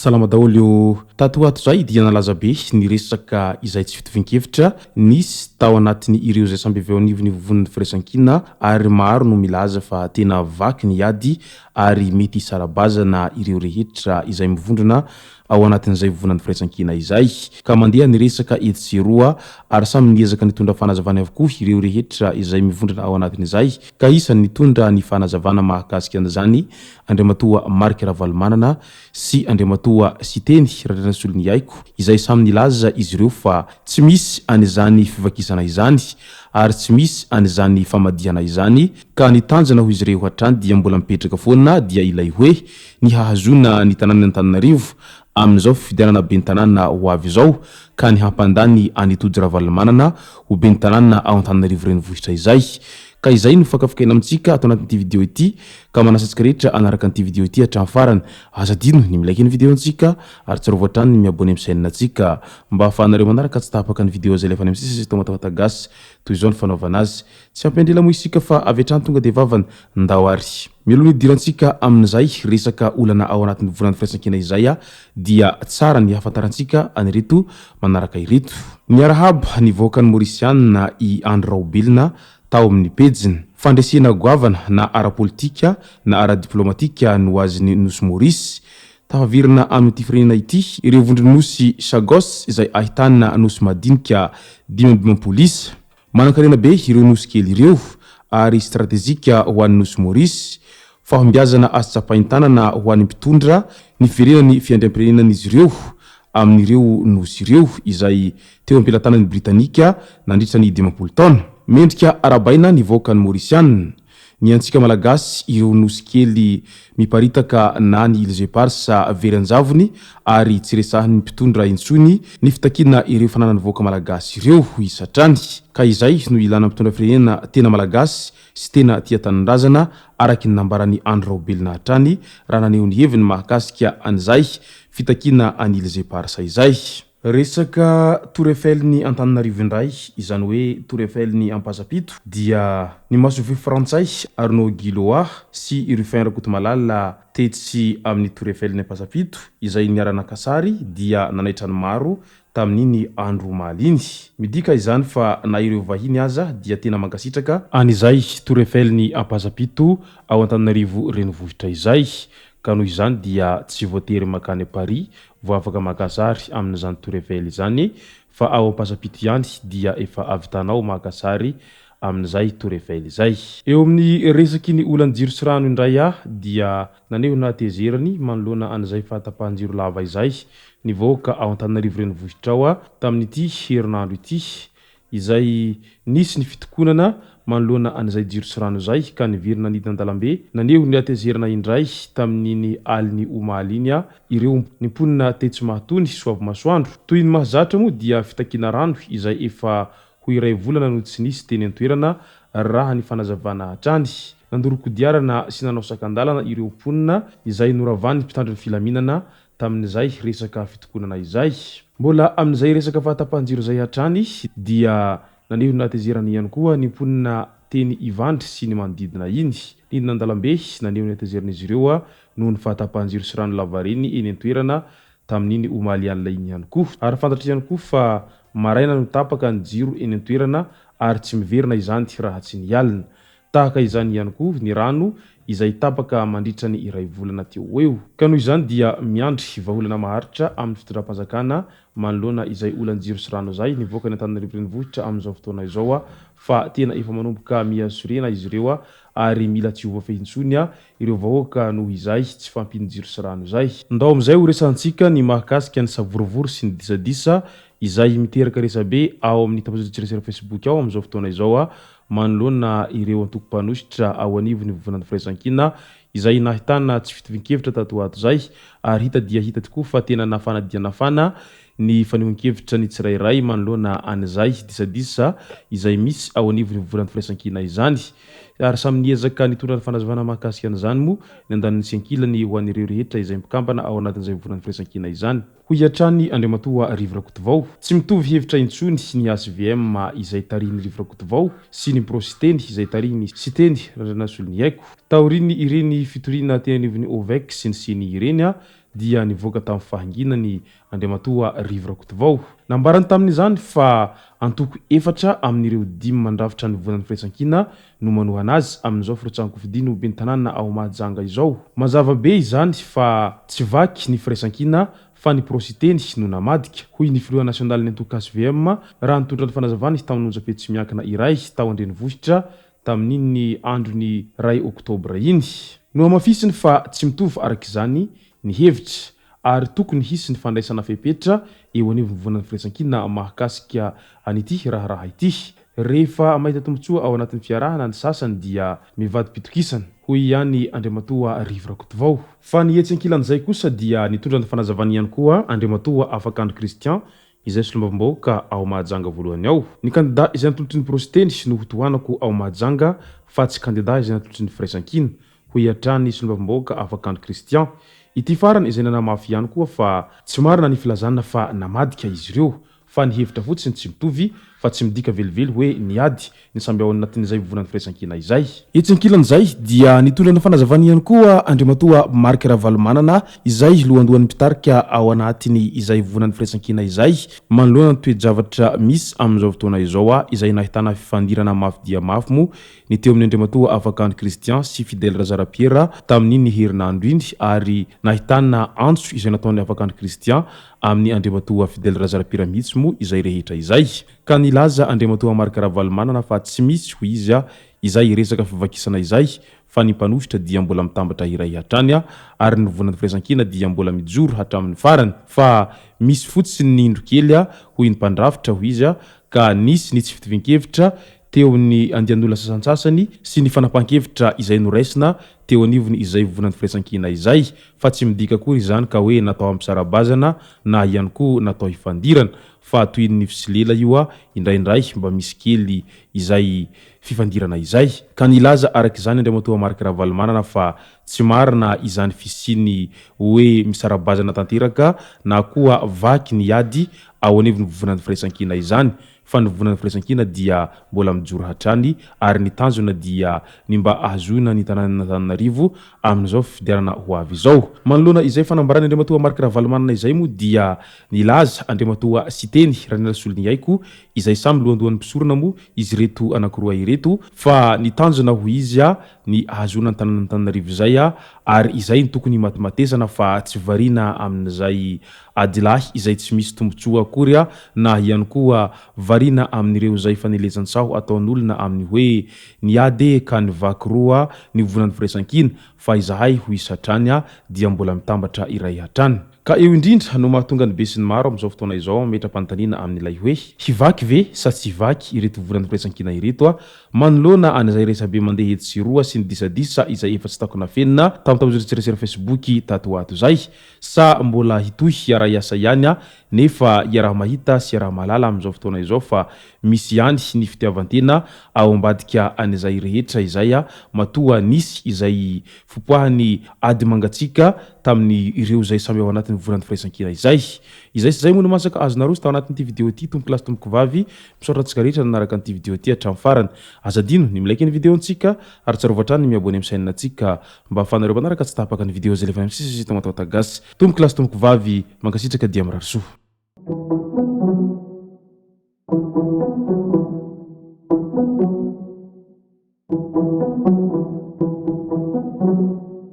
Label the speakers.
Speaker 1: Salama daholo tatoato zay dia nalaza be ny resaka izay tsy fitovian-kevitra nisy tao anatiny ireo zay samby avy ao anivon'ny vovon'ny firaisan-kina ary maro no milaza fa tena vaky ny ady ary mety sarabazana ireo rehetra izay mivondrona ao anatin'izay vovonan'ny firaisan-kina izay ka mandeha ny resaka etseroa ary samy niezaka nitondra fanazavana avokoa ireo rehetra izay mivondrona ao anatin'izay ka isany nitondra ny fanazavana mahakasika an'izany Andriamatoa Mark Ravalomanana sy Andriamatoa Siteny Randrianasolon'ny Aiko izay samy nilaza izy ireo fa tsy misy an'izany fivakisana izany ary tsy misy an'izany famadihana izany ka nitanjana ho izy ireo hatrany dia mbola mipetraka foana dia ilay hoe ny hahazona ny tanàna Antananarivo amin'izao fifidianana ben'ny tanàna ho avy izao ka ny hampandany an'Itody Ravalomanana ho ben'ny tanàna ao Antananarivo renivohitra izay ka izay no fakafakaina amintsika ato anatin'ity vidéo ity ka manasantsika rehetra anaraka an'ity vidéo ity hatramin'ny farany azadino ny milaiky ny vidéo antsika ary tsara voatrany ny miabone amin'ny chaîne antsika mba ahafahanareo manaraka tsy tapaka ny vidéo zay lefany amin'ny sisy tomatavata gasy toy izao ny fanaovana azy tsy ampendrela moa isika fa avy hatrany tonga dia vavany ndao ary mialoha ny idirantsika amin'izay resaka olana ao anatin'ny volana firaisan-kina izay dia tsara ny hafantarantsika anireto manaraka ireto ny arahaba nivoaka ny Mauritiana i Andry Rajoelina tao amin'ny pejiny fandresena goavana na ara-politika na ara-diplomatika no azony nosy Maurice tafavirina amin'ity firenena ity ireo vondronosy Chagos izay ahitana nosy madinika 5 polisa manan-karena be ireo nosy kely ireo ary stratezika ho an'ny nosy Maurice fahombiazana asa-tsapain-tanana ho an'ny mpitondra ny firenany fiandriam-pirenenan'izy ireo amin'ireo nosy ireo izay teo ampelantanan'ny Britanika nandritra ny 50 taona mendrika arabaina nivoaka ny Mauritiana ny antsika malagasy ireo nosy kely miparitaka na ny Îles Éparses veranjavony ary tsy resahin'ny mpitondra intsony ny fitakina ireo fananany voaka malagasy ireo isatrany ka izay no ilana mpitondra firenena tena malagasy sy tena tia tanindrazana araky ny nambarany Andry Rajoelina hatrany raha naneho ny heviny mahakasika an'izay fitakina any Îles Éparses izay resaka Tour Eiffel ny Antananarivo indray izany hoe Tour Eiffel ny Ampasapito dia ny masovy frantsay Arnaud Guillois sy Rufin Rakotomalala tetsy amin'ny Tour Eiffel ny Ampasapito izay niarana sary dia nanaitra ny maro tamin'iny andro maliny midika izany fa na ireo vahiny aza dia tena mankasitraka an'izay Tour Eiffel ny Ampasapito ao Antananarivo renivohitra izay ka noho izany dia tsy voatery makany Paris vao afaka maka sary amin'izany Tour Eiffel izany fa ao Ampasapito ihany dia efa avitanao maka sary amin'izay Tour Eiffel izay eo amin'ny resaky ny olanjiro sy rano indray dia naneho natezerany manoloana an'izay fahatapahan-jiro lava izay nivoaka ao Antananarivo renivohitra ao tamin'ity herinandro ity izay nisy ny fitokonana manoloana an'izay jiro sy rano izay ka nivirina nidina an-dalambe naneho ny atezerana indray tamin'iny aliny omaly iny ireo nimponina tetsy mahatony soavy masoandro toy ny mahazatra moa dia fitakina rano izay efa ho iray volana no tsy nisy teny an-toerana raha ny fanazavana hatrany nandorokodiarana sy nanao sakandalana ireo mponina izay noravany mpitandriny filaminana tamin'izay resaka fitokonana izay mbola amin'izay resaka fahatapahan-jiro izay hatrany dia naneho natezerana ihany koa ny mponina teny Ivandry sy ny manodidina iny nidina an-dalambe naneho natezerin'izy ireo noho ny fahatapahan-jiro sy rano lavareny eny an-toerana tamin'iny omaly an'ilay iny ihany koa ary fantatra ihany koa fa maraina no tapaka ny jiro eny an-toerana ary tsy miverina izany raha tsy nialina tahaka izany ihany koa ny rano izay tapaka mandritra ny iray volana teo eo ka noho izany dia miandry vahaolana maharitra amin'ny fitondram-panjakana manoloana izay olanjiro sy rano izay nivoaka ny Antananarivo renivohitra amin'izao fotoana izao fa tena efa manomboka mihasorena izy ireo ary mila tsy ova fehintsony ireo vahoaka noho izay tsy fampiny jiro sy rano izay ndao amin'izay ho resantsika ny mahakasika ny savorovory sy ny disadisa izay miteraka resabe ao amin'ny tapazotsirasera Facebook ao amin'izao fotoana izao manoloana ireo antoko-panositra ao anivon'ny vovonan'ny firaisan-kina izay nahitana tsy fitovian-kevitra tato ato zay ary hita tokoa fa tena nafana ny fanehoan-kevitra ny tsirairay manoloana an'izay disadisa izay misy ao anivon'ny volana firaisan-kina izany ary samy niezaka nitondra ny fanazavana mahakasika an'izany moa ny andaniny sy ankilany ho an'ireo rehetra izay mikambana ao anatin'izay volana firaisan-kina izany hoy hatrany Andriamatoa Rivirakotovao tsy mitovy hevitra intsony ny ACVM izay tarihiny Rivirakotovao sy ny prositeny izay tarihiny siteny randranasolony haiko taoriny ireny fitoriana teny anivon'ny OVEC sy ny ireny dia nivoaka tamin'ny fahanginany Andriamatoa Rivirakotovao nambarany tamin'izany fa antoko efatra amin'ireo 5 mandrafitra ny volana firaisan-kina no manohana azy amin'izao firotsahan-kofidiny ho ben'ny tanàna ao Mahajanga izao mazava be izany fa tsy vaky ny firaisan-kina fa ny prositeny no namadika hoy ny filoha nasionaly ny antoko ACVM raha nitondra ny fanazavana tamin'ny onjam-pety miankina iray tao Andrenivohitra tamin'iny androny 2 Oktobra iny no amafisiny fa tsy mitovy arak'izany ny hevitra ary tokony hisy ny fandraisana fepetra eo anivon'ny volana firaisan-kina mahakasika an'ity raharaha ity rehefa mahita tombotsoa ao anatin'ny fiarahana ny sasany dia mivady pitokisana hoy ihany Andriamatoa Rivirakotovao fa ny etsy ankilan'izay kosa dia nitondra ny fanazavana ihany koa Andriamatoa Afakandro Christian izay solombavambahoaka ao Mahajanga voalohany ao ny kandida izay natolotry ny prositeny no hotoanako ao Mahajanga fa tsy kandida izay natolotry ny firaisan-kina hoy hatrany solombavambahoaka Afakandro Christian ity farany izay nanamafy ihany koa fa tsy marina ny filazana fa namadika izy ireo fa ny hevitra fotsiny tsy mitovy fa tsy midika velively hoe niady ny samby ao anatin'izay volana firaisan-kina izay etsy ankilan'izay dia nitondra ny fanazavana ihany koa Andriamatoa Mark Ravalomanana izay lohandohan'ny mpitarika ao anatiny izay volana firaisan-kina izay manoloana ny toe-javatra misy amin'izao fotoana izao izay nahitana fifandirana mafy dia mafy mo ny teo amin'ny Andriamatoa Afakandro Christian sy Fidèle Razarapiera tamin'iny herinandro iny ary nahitana antso izay nataon'ny Afakandro Christian amin'ny Andriamatoa Fidèle Razarapiera mihitsy mo izay rehetra izay ka nilaza Andriamatoa Mark Ravalomanana fa tsy misy ho izy izay resaka fivakisana izay fa ny mpanositra dia mbola mitambatra iray hatrany ary ny volana firaisan-kina dia mbola mijoro hatramin'ny farany fa misy fotsiny ny indro kely hoy ny mpandrafitra ho izy ka nisy ny tsy fitovian-kevitra teo ny andian'olona sasansasany sy ny fanapahan-kevitra izay noraisina teo anivony izay volana firaisan-kina izay fa tsy midika koa izany ka hoe natao ampisarabazana na ihany koa natao hifandirana fa toy ny fisilela io indraindray mba misy kely izay fifandirana izay ka nilaza arak'izany Andriamatoa Mark Ravalomanana fa tsy marina izany fisiny hoe misarabazana tanteraka na koa vaky ny ady ao anivony volana firaisan-kina izany fa ny volana firaisan-kina dia mbola mijoro hatrany ary ny tanjona dia ny mba ahazoana ny tanàn'Antananarivo amin'izao fifidianana ho avy izao manoloana izay fanambarany Andriamatoa Mark Ravalomanana izay moa dia nilaza Andriamatoa Siteny Ranirasolony haiko izay samy lohandohan'ny mpisorona moa izy reto anankiroa ireto fa ny tanjona ho izy ny ahazoana ny tanàn'Antananarivo izay ary izay ny tokony matimatesana fa tsy variana amin'izay adilahy izay tsy misy tombotsoa akory na ihany koa variana amin'ireo zay fanelezan-tsaho ataon'olona amin'ny hoe niady ka nivaky roa ny volana firaisan-kina fa izahay ho isatrany dia mbola mitambatra iray hatrany ka eo indrindra no mahatonga ny be sy ny maro amin'izao fotoana izao metra-panontaniana amin'ilay hoe hivaky ve sa tsy hivaky ireto volana firaisan-kina ireto manoloana an'izay resabe mandeha eto sy roa sy ny disadisa izay efa tsy takona fenina tamin'tamozeritsirasera Facebook tato ato zay sa mbola hitohy hiara iasa ihany nefa hiaraha mahita sy hiaraha mahalala amin'izao fotoana izao fa misy ihany ny fitiavantena ao ambadika an'izay rehetra izay matoa nisy izay fopoahany ady mangatsika tamin'ny ireo zay samy ao anatin'ny volana firaisan-kina izay sy zay moa no masaka azonarosy tao anatin'ity video ity tompo lasy tompoky vavy misaotra antsika rehetra nanaraka an'ity video ity hatramin'ny farany azadino ny milaiky ny videontsika ary tsarovatrany ny miabony amin'ny chaîne antsika mba ahafahanareo manaraka tsy tapaka ny video zay lefa misy tomatatagasy tompoky lasy tompoky vavy mankasitraka dia mirary soa